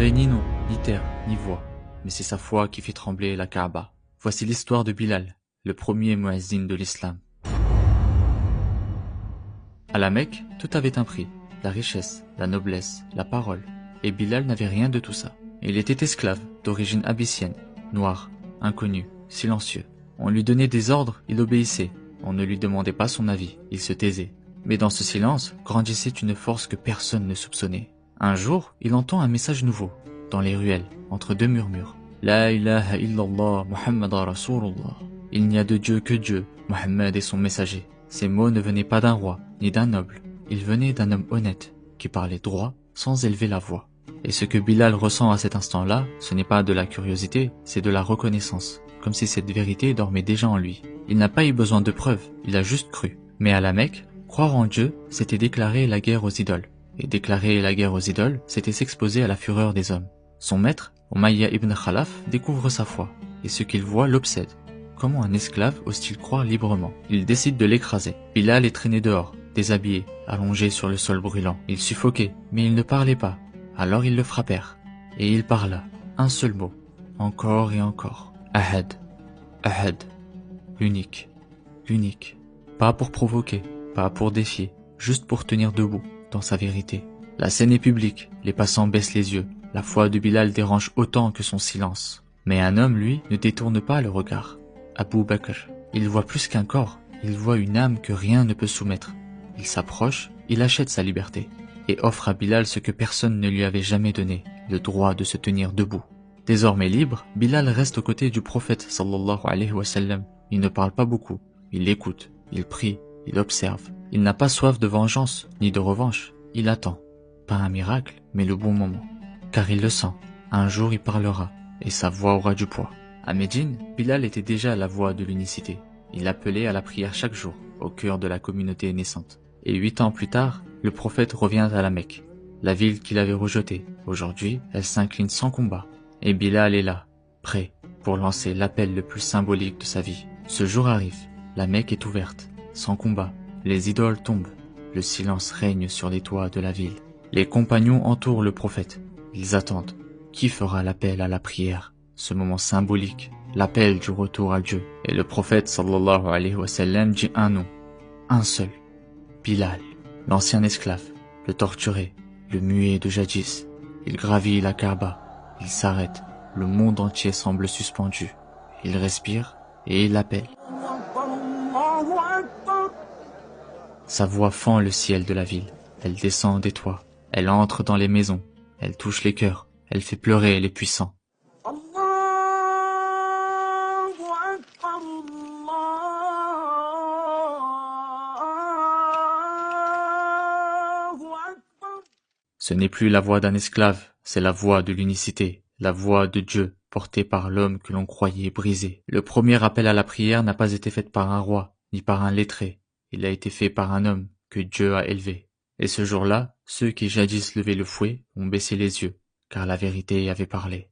n'avait ni nom, ni terre, ni voix, mais c'est sa foi qui fit trembler la Kaaba. Voici l'histoire de Bilal, le premier muezzin de l'islam. À la Mecque, tout avait un prix, la richesse, la noblesse, la parole, et Bilal n'avait rien de tout ça. Il était esclave, d'origine abyssienne, noir, inconnu, silencieux. On lui donnait des ordres, il obéissait. On ne lui demandait pas son avis, il se taisait. Mais dans ce silence grandissait une force que personne ne soupçonnait. Un jour, il entend un message nouveau, dans les ruelles, entre deux murmures. La ilaha illallah, Muhammad Rasulullah. Il n'y a de Dieu que Dieu, Mohammed est son messager. Ces mots ne venaient pas d'un roi, ni d'un noble. Ils venaient d'un homme honnête, qui parlait droit, sans élever la voix. Et ce que Bilal ressent à cet instant-là, ce n'est pas de la curiosité, c'est de la reconnaissance, comme si cette vérité dormait déjà en lui. Il n'a pas eu besoin de preuves, il a juste cru. Mais à la Mecque, croire en Dieu, c'était déclarer la guerre aux idoles. Et déclarer la guerre aux idoles, c'était s'exposer à la fureur des hommes. Son maître, Umayya ibn Khalaf, découvre sa foi, et ce qu'il voit l'obsède. Comment un esclave ose-t-il croire librement? Il décide de l'écraser. Bilal est traîné dehors, déshabillé, allongé sur le sol brûlant. Il suffoquait, mais il ne parlait pas. Alors ils le frappèrent, et il parla, un seul mot, encore et encore. Ahad, Ahad, l'unique, l'unique. Pas pour provoquer, pas pour défier, juste pour tenir debout, dans sa vérité. La scène est publique, les passants baissent les yeux. La foi de Bilal dérange autant que son silence. Mais un homme, lui, ne détourne pas le regard. Abu Bakr, il voit plus qu'un corps, il voit une âme que rien ne peut soumettre. Il s'approche, il achète sa liberté, et offre à Bilal ce que personne ne lui avait jamais donné, le droit de se tenir debout. Désormais libre, Bilal reste aux côtés du prophète sallallahu alayhi wa sallam. Il ne parle pas beaucoup, il écoute, il prie, il observe. Il n'a pas soif de vengeance, ni de revanche, il attend. Pas un miracle, mais le bon moment. Car il le sent, un jour il parlera, et sa voix aura du poids. À Médine, Bilal était déjà la voix de l'unicité. Il appelait à la prière chaque jour, au cœur de la communauté naissante. Et 8 ans plus tard, le prophète revient à la Mecque. La ville qu'il avait rejetée, aujourd'hui, elle s'incline sans combat. Et Bilal est là, prêt, pour lancer l'appel le plus symbolique de sa vie. Ce jour arrive, la Mecque est ouverte, sans combat. Les idoles tombent, le silence règne sur les toits de la ville. Les compagnons entourent le prophète. Ils attendent. Qui fera l'appel à la prière? Ce moment symbolique, l'appel du retour à Dieu. Et le prophète sallallahu alayhi wa sallam dit un nom, un seul, Bilal, l'ancien esclave, le torturé, le muet de jadis. Il gravit la Kaaba, il s'arrête, le monde entier semble suspendu. Il respire et il appelle. Sa voix fend le ciel de la ville, elle descend des toits, elle entre dans les maisons, elle touche les cœurs, elle fait pleurer les puissants. Ce n'est plus la voix d'un esclave, c'est la voix de l'unicité, la voix de Dieu, portée par l'homme que l'on croyait brisé. Le premier appel à la prière n'a pas été fait par un roi, ni par un lettré. Il a été fait par un homme que Dieu a élevé. Et ce jour-là, ceux qui jadis levaient le fouet ont baissé les yeux, car la vérité avait parlé.